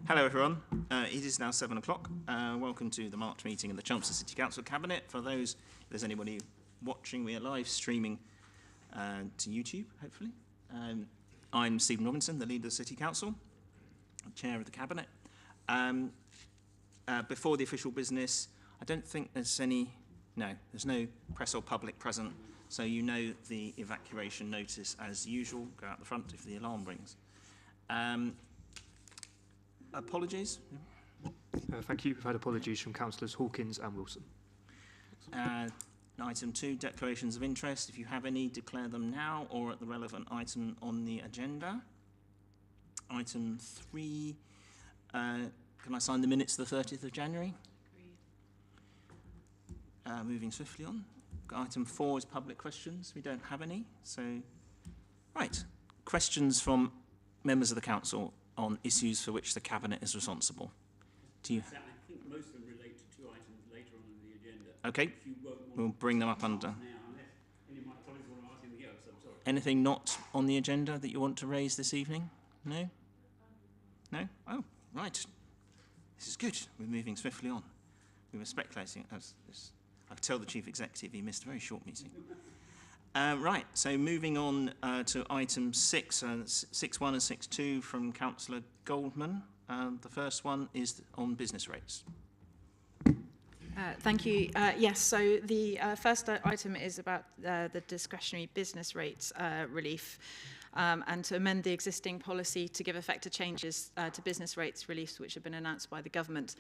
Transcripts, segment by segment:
Hello everyone, it is now 7 o'clock. Welcome to the March meeting of the Chelmsford City Council Cabinet. For those, if there's anybody watching, we are live streaming to YouTube, hopefully. I'm Stephen Robinson, the leader of the City Council, chair of the Cabinet. Before the official business, I don't think there's there's no press or public present, so you know the evacuation notice as usual. Go out the front if the alarm rings. Apologies? Thank you. We've had apologies from Councillors Hawkins and Wilson. Item 2, declarations of interest. If you have any, declare them now or at the relevant item on the agenda. Item 3, can I sign the minutes of the 30th of January? Agreed. Moving swiftly on. Item 4 is public questions. We don't have any. So, right. Questions from members of the council on issues for which the Cabinet is responsible. Do you? I think most of them relate to 2 items later on in the agenda. Okay, we'll bring them up under. Now, unless any of my colleagues want to ask anything else, I'm sorry. Anything not on the agenda that you want to raise this evening? No? No? Oh, right. This is good. We're moving swiftly on. We were speculating. I could tell the Chief Executive he missed a very short meeting. Right, so moving on to item 6, 6.1 and 6.2 from Councillor Goldman. The first one is on business rates. Thank you. Yes, so the first item is about the discretionary business rates relief and to amend the existing policy to give effect to changes to business rates reliefs which have been announced by the government.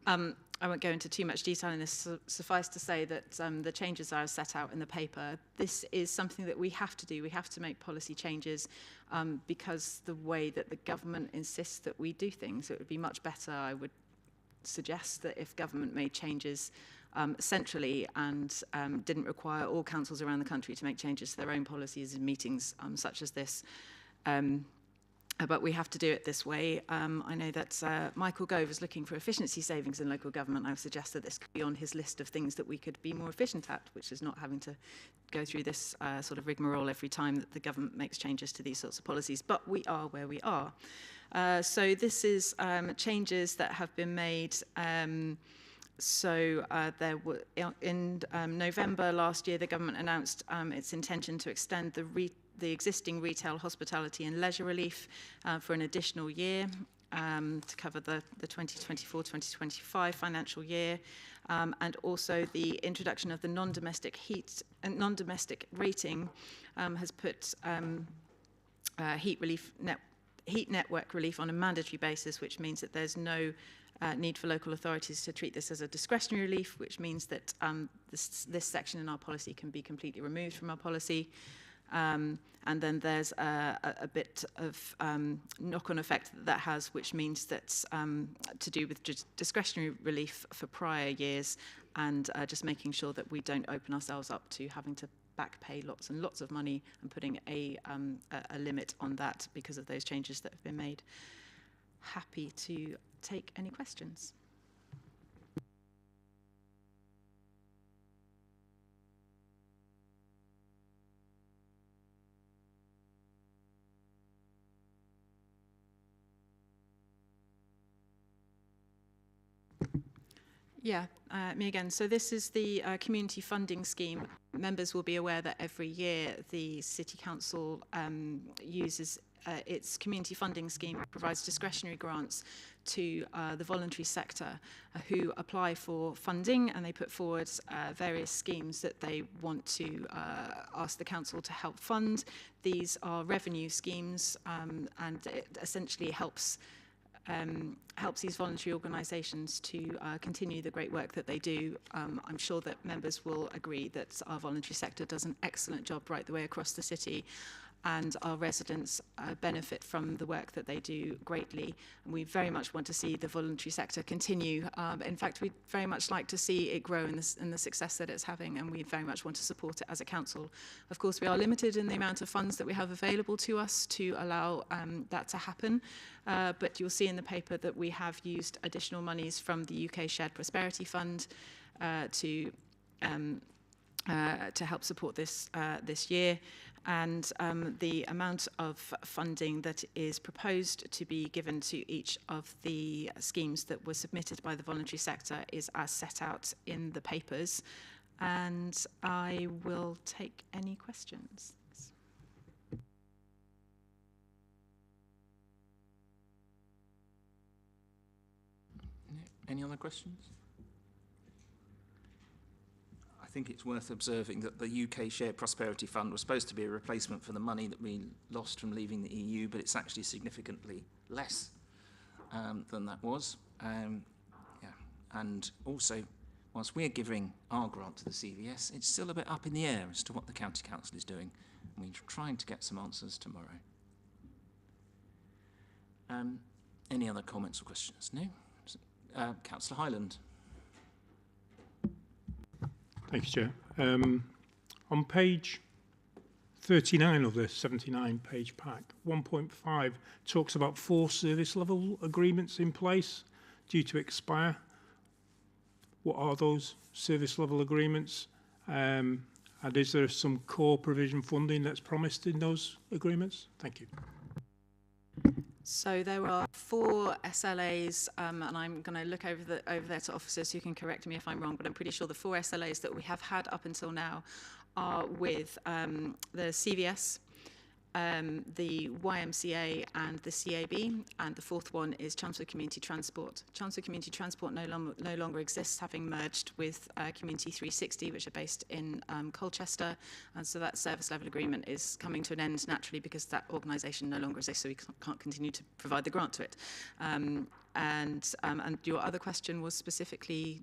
I won't go into too much detail in this. Suffice to say that the changes are set out in the paper. This is something that we have to do. We have to make policy changes because the way that the government insists that we do things, it would be much better, I would suggest, that if government made changes centrally and didn't require all councils around the country to make changes to their own policies in meetings such as this. But we have to do it this way. I know that Michael Gove is looking for efficiency savings in local government. I would suggest that this could be on his list of things that we could be more efficient at, which is not having to go through this sort of rigmarole every time that the government makes changes to these sorts of policies. But we are where we are. So this is changes that have been made. There were in November last year, the government announced its intention to extend the existing retail, hospitality and leisure relief for an additional year to cover the 2024-2025 financial year, and also the introduction of the non-domestic rating has put heat network relief on a mandatory basis, which means that there's no need for local authorities to treat this as a discretionary relief, which means that this section in our policy can be completely removed from our policy. And then there's a bit of knock-on effect that has, which means that's to do with discretionary relief for prior years and just making sure that we don't open ourselves up to having to back pay lots and lots of money and putting a limit on that because of those changes that have been made. Happy to take any questions. Yeah, me again. So this is the community funding scheme. Members will be aware that every year the City Council uses its community funding scheme, provides discretionary grants to the voluntary sector who apply for funding, and they put forward various schemes that they want to ask the council to help fund. These are revenue schemes, and it essentially helps these voluntary organisations to continue the great work that they do. I'm sure that members will agree that our voluntary sector does an excellent job right the way across the city, and our residents benefit from the work that they do greatly. And we very much want to see the voluntary sector continue. In fact, we'd very much like to see it grow in the success that it's having, and we very much want to support it as a council. Of course, we are limited in the amount of funds that we have available to us to allow that to happen. But you'll see in the paper that we have used additional monies from the UK Shared Prosperity Fund to help support this this year. and the amount of funding that is proposed to be given to each of the schemes that were submitted by the voluntary sector is as set out in the papers. And I will take any questions. Any other questions? I think it's worth observing that the UK Shared Prosperity Fund was supposed to be a replacement for the money that we lost from leaving the EU, but it's actually significantly less than that was. Yeah. And also, whilst we're giving our grant to the CVS, it's still a bit up in the air as to what the County Council is doing. And we're trying to get some answers tomorrow. Any other comments or questions? No? Councillor Hyland. Thank you, Chair. On page 39 of the 79-page pack, 1.5 talks about 4 service level agreements in place due to expire. What are those service level agreements? And is there some core provision funding that's promised in those agreements? Thank you. So there are 4 SLAs, and I'm going to look over there to officers who can correct me if I'm wrong, but I'm pretty sure the 4 SLAs that we have had up until now are with the CVS, the YMCA and the CAB, and the 4th one is Chelmsford Community Transport. Chelmsford Community Transport no longer exists, having merged with Community 360, which are based in Colchester, and so that service level agreement is coming to an end naturally because that organisation no longer exists, so we can't continue to provide the grant to it. And your other question was specifically...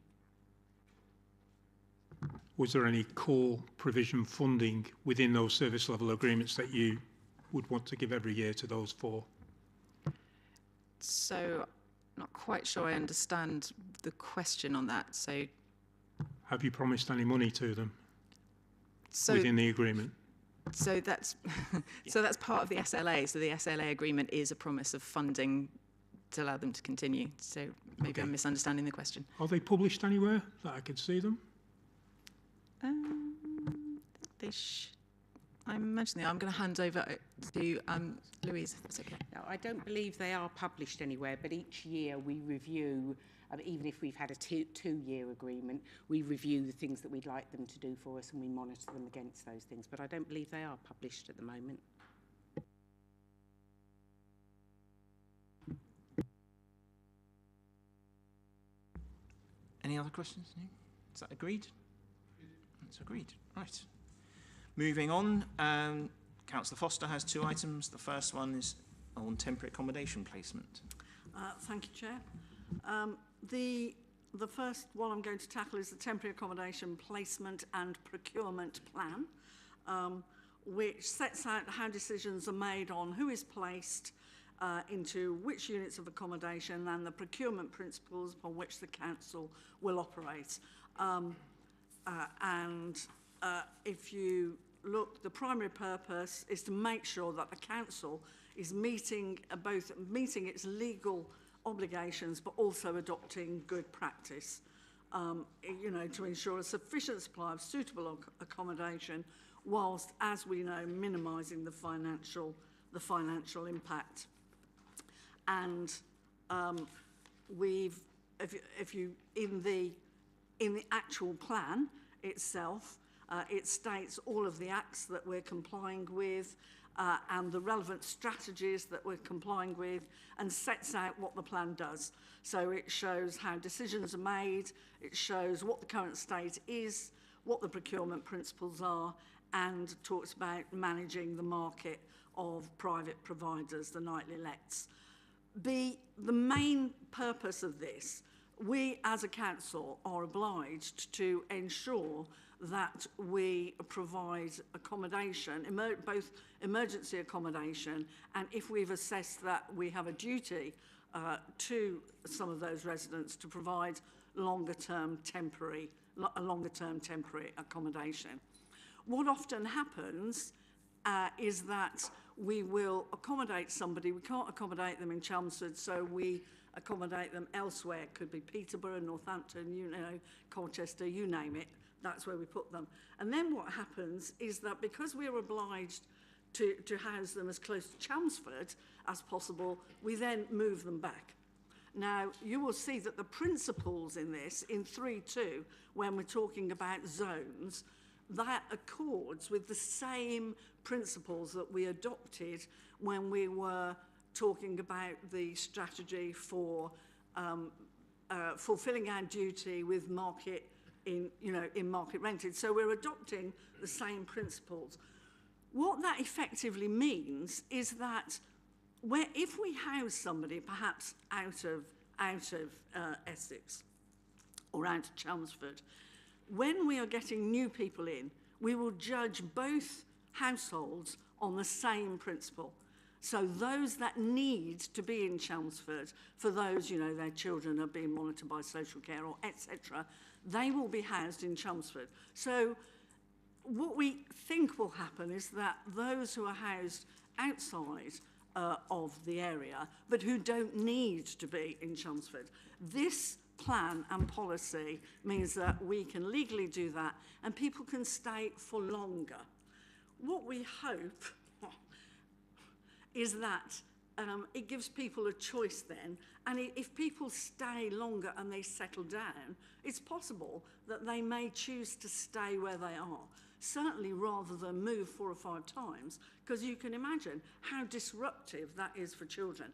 Was there any core provision funding within those service level agreements that you would want to give every year to those 4? So, not quite sure I understand the question on that. So, have you promised any money to them within the agreement? So that's so that's part of the SLA. So the SLA agreement is a promise of funding to allow them to continue. So maybe okay. I'm misunderstanding the question. Are they published anywhere that I could see them? I'm imagining I'm going to hand over to Louise, if that's okay. No, I don't believe they are published anywhere, but each year we review, even if we've had a two-year agreement, we review the things that we'd like them to do for us and we monitor them against those things. But I don't believe they are published at the moment. Any other questions? No? Is that agreed? It's agreed. Right. Moving on, Councillor Foster has 2 items. The first one is on temporary accommodation placement. Thank you, Chair. The first one I'm going to tackle is the temporary accommodation placement and procurement plan, which sets out how decisions are made on who is placed into which units of accommodation and the procurement principles upon which the council will operate. If you look, the primary purpose is to make sure that the council is meeting its legal obligations but also adopting good practice, to ensure a sufficient supply of suitable accommodation whilst, as we know, minimising the financial impact. And in the actual plan itself, it states all of the acts that we're complying with and the relevant strategies that we're complying with, and sets out what the plan does. So it shows how decisions are made, it shows what the current state is, what the procurement principles are, and talks about managing the market of private providers, the nightly lets. The main purpose of this, we as a council are obliged to ensure that we provide accommodation, both emergency accommodation, and if we've assessed that we have a duty to some of those residents to provide longer-term temporary accommodation. What often happens is that we will accommodate somebody, we can't accommodate them in Chelmsford, so we accommodate them elsewhere. It could be Peterborough, Northampton, Colchester, you name it. That's where we put them. And then what happens is that because we're obliged to house them as close to Chelmsford as possible, we then move them back. Now, you will see that the principles in this, in 3.2, when we're talking about zones, that accords with the same principles that we adopted when we were talking about the strategy for fulfilling our duty with market in market rented. So we're adopting the same principles. What that effectively means is that if we house somebody perhaps out of Essex or out of Chelmsford, when we are getting new people in, we will judge both households on the same principle. So those that need to be in Chelmsford, for those, their children are being monitored by social care or etc., they will be housed in Chelmsford. So what we think will happen is that those who are housed outside of the area, but who don't need to be in Chelmsford, this plan and policy means that we can legally do that and people can stay for longer. What we hope is that it gives people a choice then, and if people stay longer and they settle down, it's possible that they may choose to stay where they are, certainly rather than move 4 or 5 times, because you can imagine how disruptive that is for children.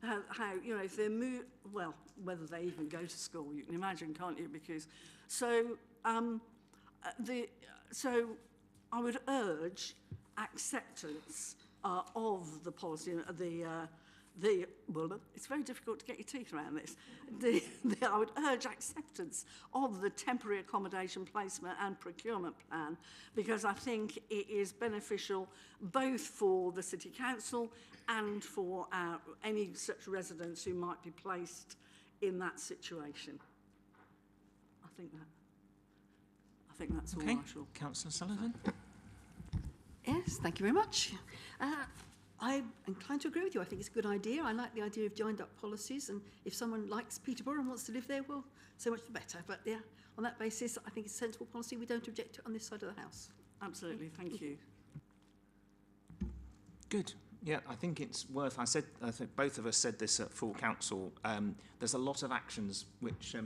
How if they move, well, whether they even go to school, you can imagine, can't you? Because so I would urge acceptance of the policy, well, it's very difficult to get your teeth around this. I would urge acceptance of the temporary accommodation placement and procurement plan, because I think it is beneficial both for the City Council and for any such residents who might be placed in that situation. I think that's all I shall. Councillor Sullivan. Yes, thank you very much. I'm inclined to agree with you. I think it's a good idea. I like the idea of joined-up policies, and if someone likes Peterborough and wants to live there, well, so much the better. But yeah, on that basis, I think it's a sensible policy. We don't object to it on this side of the house. Absolutely, thank you. Good. Yeah, I think it's worth. I think both of us said this at full council. There's a lot of actions which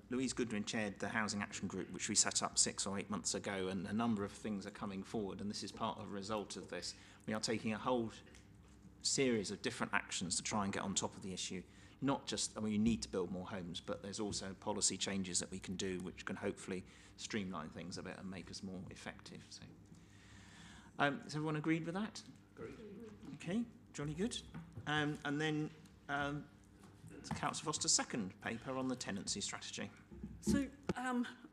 Louise Goodwin chaired the Housing Action Group, which we set up 6 or 8 months ago, and a number of things are coming forward, and this is part of a result of this. We are taking a whole series of different actions to try and get on top of the issue. Not just, you need to build more homes, but there's also policy changes that we can do which can hopefully streamline things a bit and make us more effective. So, is everyone agreed with that? Agreed. Okay, jolly good. And then Councillor Foster's second paper on the tenancy strategy. So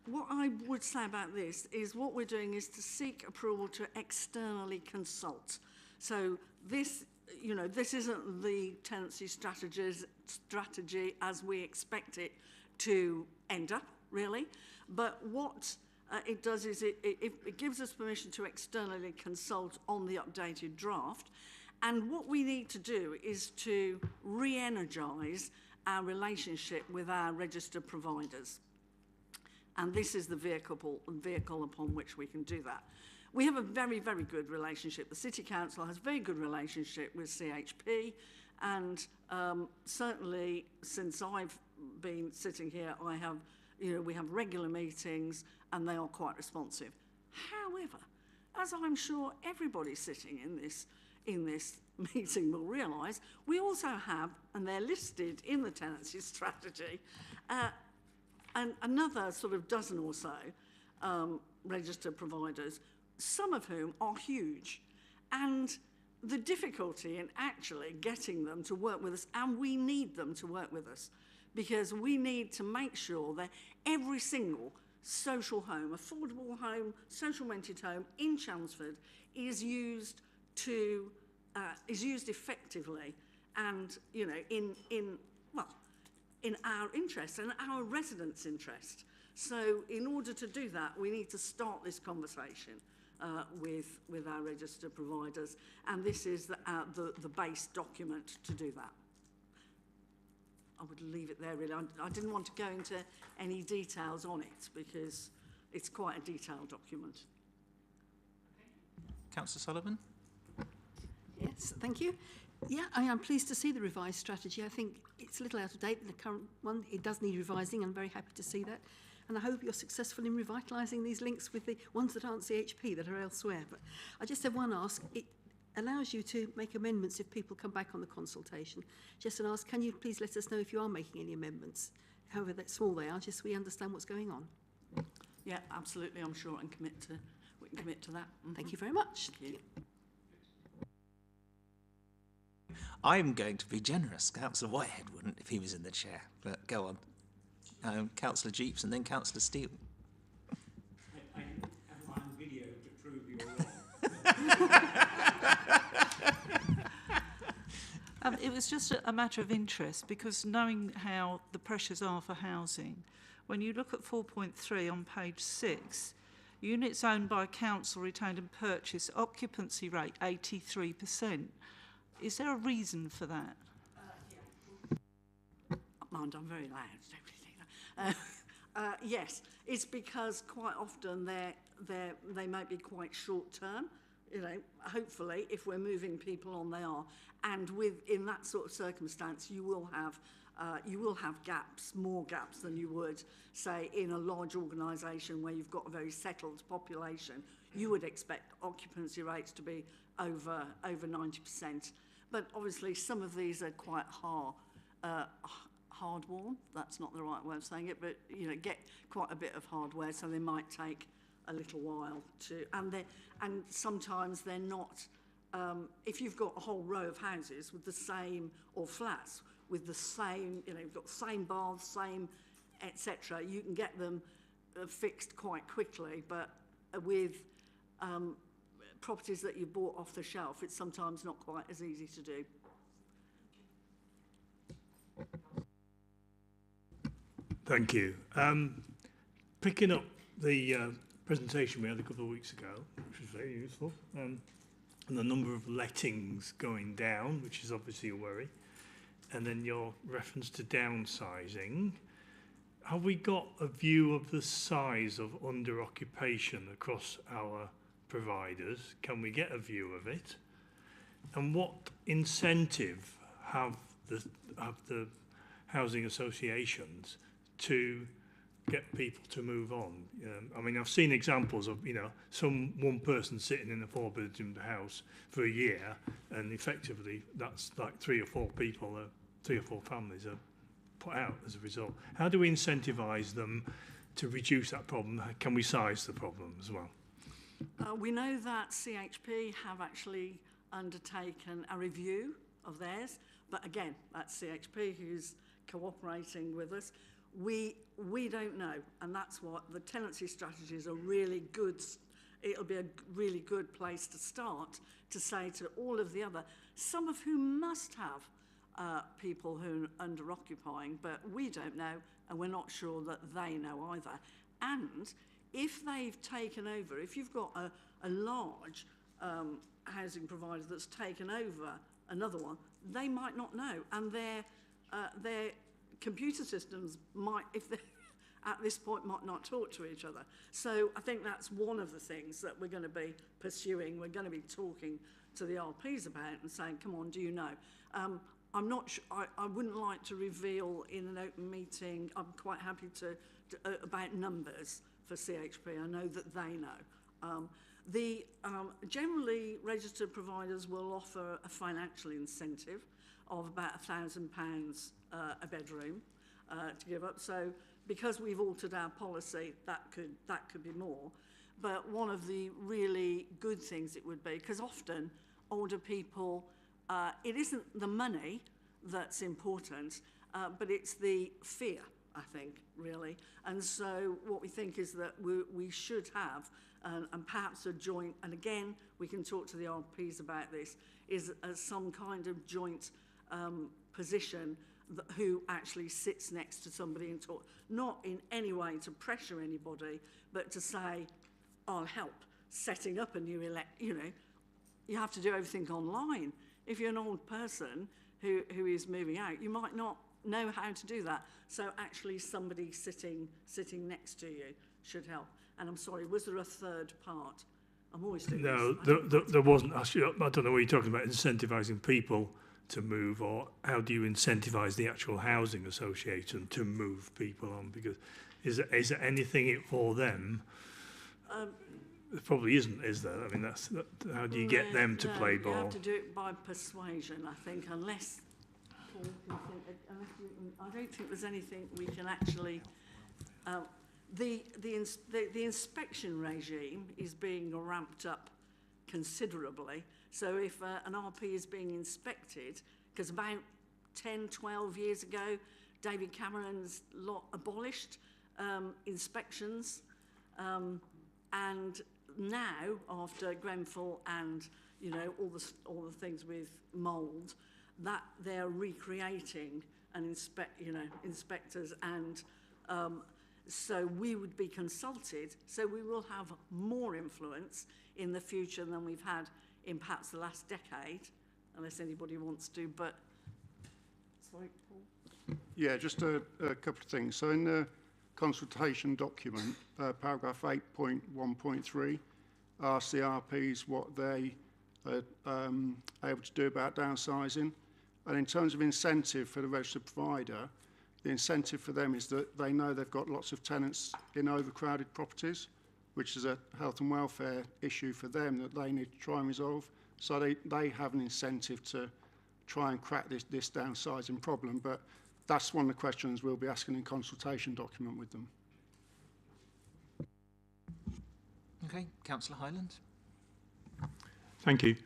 what I would say about this is what we're doing is to seek approval to externally consult. So this, this isn't the tenancy strategy as we expect it to end up, really. But what it does is it gives us permission to externally consult on the updated draft. And what we need to do is to re-energise our relationship with our registered providers. And this is the vehicle upon which we can do that. We have a very, very good relationship. The City Council has a very good relationship with CHP, and certainly since I've been sitting here, we have regular meetings and they are quite responsive. However, as I'm sure everybody sitting in this meeting will realise, we also have, and they're listed in the tenancy strategy, and another sort of dozen or so registered providers, some of whom are huge. And the difficulty in actually getting them to work with us, and we need them to work with us, because we need to make sure that every single social home, affordable home, social rented home in Chelmsford is used effectively, and in our interest and our residents' interest. So in order to do that, we need to start this conversation with our registered providers, and this is the base document to do that. I would leave it there, really. I didn't want to go into any details on it because it's quite a detailed document. Councillor Sullivan? Yes, thank you. Yeah, I'm pleased to see the revised strategy. I think it's a little out of date, the current one. It does need revising. I'm very happy to see that. And I hope you're successful in revitalising these links with the ones that aren't CHP, that are elsewhere. But I just have one ask. It allows you to make amendments if people come back on the consultation. Just an ask, can you please let us know if you are making any amendments, however that small they are, just so we understand what's going on. Yeah, absolutely. I'm sure we can commit to that. Thank you very much. Thank you. I'm going to be generous. Councillor Whitehead wouldn't if he was in the chair, but go on. Councillor Jeeps and then Councillor Steele. I have on video to prove you're wrong. It was just a matter of interest, because knowing how the pressures are for housing, when you look at 4.3 on page 6, units owned by council retained and purchased, occupancy rate 83%. Is there a reason for that? Mind, I'm very loud. Don't really think that. Yes, it's because quite often they might be quite short term. You know, hopefully, if we're moving people on, they are. And in that sort of circumstance, you will have gaps, more gaps than you would, say, in a large organisation where you've got a very settled population. You would expect occupancy rates to be over 90%. But obviously, some of these are quite hard-worn. That's not the right way of saying it, but you know, get quite a bit of hardware, so they might take a little while to. And sometimes they're not. If you've got a whole row of houses with the same, or flats with the same, you know, you've got the same baths, same, etc., you can get them fixed quite quickly. But with properties that you bought off the shelf, it's sometimes not quite as easy to do. Thank you. Picking up the presentation we had a couple of weeks ago, which was very useful, and the number of lettings going down, which is obviously a worry, and then your reference to downsizing. Have we got a view of the size of under-occupation across our providers? Can we get a view of it? And what incentive have the housing associations to get people to move on? I mean, I've seen examples of, you know, one person sitting in a 4-bedroom house for a year, and effectively that's like 3 or 4 people, 3 or 4 families are put out as a result. How do we incentivise them to reduce that problem? Can we size the problem as well? We know that CHP have actually undertaken a review of theirs, but again, that's CHP who's cooperating with us. We don't know, and that's what the tenancy strategy is a really good. It'll be a really good place to start to say to all of the other, some of whom must have people who are under-occupying, but we don't know, and we're not sure that they know either. And if they've taken over, if you've got a large housing provider that's taken over another one, they might not know, and their computer systems might, if they at this point, might not talk to each other. So I think that's one of the things that we're going to be pursuing. We're going to be talking to the RPs about and saying, come on, do you know? I'm not sure, I wouldn't like to reveal in an open meeting. I'm quite happy to about numbers for CHP. I know that they know. Generally, registered providers will offer a financial incentive of about £1,000 a bedroom to give up. So because we've altered our policy, that could be more. But one of the really good things it would be, because often older people, it isn't the money that's important, but it's the fear, I think, really. And so what we think is that we should have, and perhaps a joint, and again, we can talk to the RPs about this, is some kind of joint position who actually sits next to somebody and talk, not in any way to pressure anybody, but to say, I'll help setting up a new you have to do everything online. If you're an old person who is moving out, you might not know how to do that. So actually somebody sitting next to you should help. And I'm sorry, was there a third part? I'm always doing No, this. there wasn't. Actually, I don't know what you're talking about, incentivising people to move, or how do you incentivise the actual housing association to move people on? Because is there anything for them? There probably isn't, is there? I mean, how do you get them to play ball? You have to do it by persuasion, I think, unless Paul can think, I don't think there's anything we can actually. The inspection regime is being ramped up considerably. So if an RP is being inspected, because about 10, 12 years ago, David Cameron's lot abolished inspections, and now after Grenfell and all the things with mould, that they're recreating and inspectors, and so we would be consulted. So we will have more influence in the future than we've had in perhaps the last decade, unless anybody wants to. But sorry, Paul. Yeah, just a couple of things. So in the consultation document, paragraph 8.1.3 asks the RPs what they are able to do about downsizing. And in terms of incentive for the registered provider, the incentive for them is that they know they've got lots of tenants in overcrowded properties, which is a health and welfare issue for them that they need to try and resolve. So they have an incentive to try and crack this downsizing problem. But that's one of the questions we'll be asking in consultation document with them. Okay, Councillor Hyland. Thank you.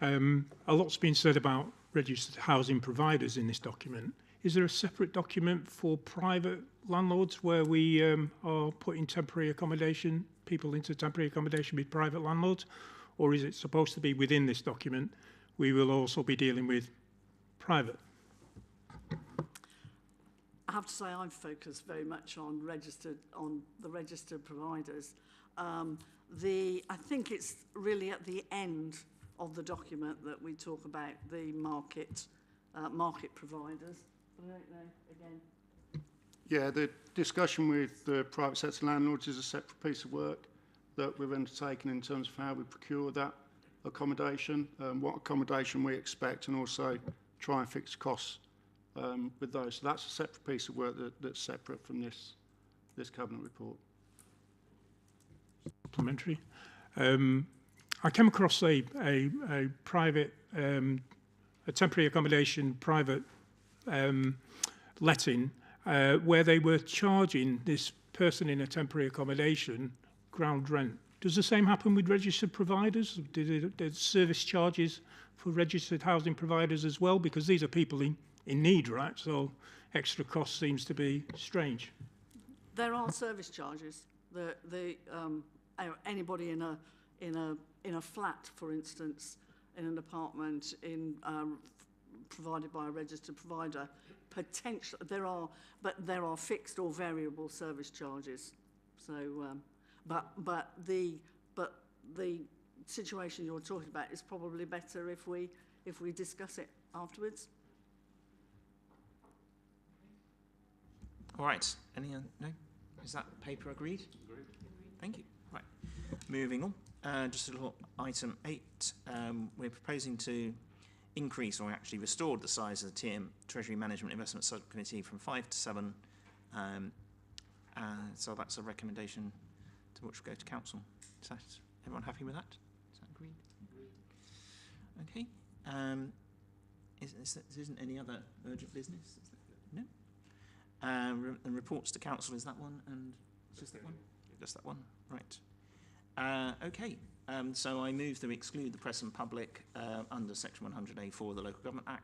A lot's been said about registered housing providers in this document. Is there a separate document for private landlords where we are putting temporary accommodation, people into temporary accommodation with private landlords? Or is it supposed to be within this document? We will also be dealing with private. I have to say I've focused very much on the registered providers. I think it's really at the end of the document that we talk about the market providers. But I don't know, again. Yeah, the discussion with the private sector landlords is a separate piece of work that we've undertaken in terms of how we procure that accommodation, what accommodation we expect, and also try and fix costs with those. So that's a separate piece of work that's separate from this cabinet report. Supplementary. I came across a private, a temporary accommodation private letting where they were charging this person in a temporary accommodation ground rent. Does the same happen with registered providers? Do there's service charges for registered housing providers as well? Because these are people in need, right? So extra cost seems to be strange. There are service charges. Anybody in a flat, for instance, in an apartment provided by a registered provider, potentially there are fixed or variable service charges. So, but the situation you're talking about is probably better if we discuss it afterwards. All right. No? Is that paper agreed? Agreed. Thank you. Right. Moving on. Just a little item 8. We're proposing to increase, or actually restored, the size of the TM Treasury Management Investment Subcommittee from 5 to 7. So that's a recommendation to which will go to council. Is that everyone happy with that? Is that agreed? Okay. There isn't any other urgent business? Is that, no. And reports to council, is that one? And just that one? Just that one. Right. Okay. So I move to exclude the press and public under Section 100A4 of the Local Government Act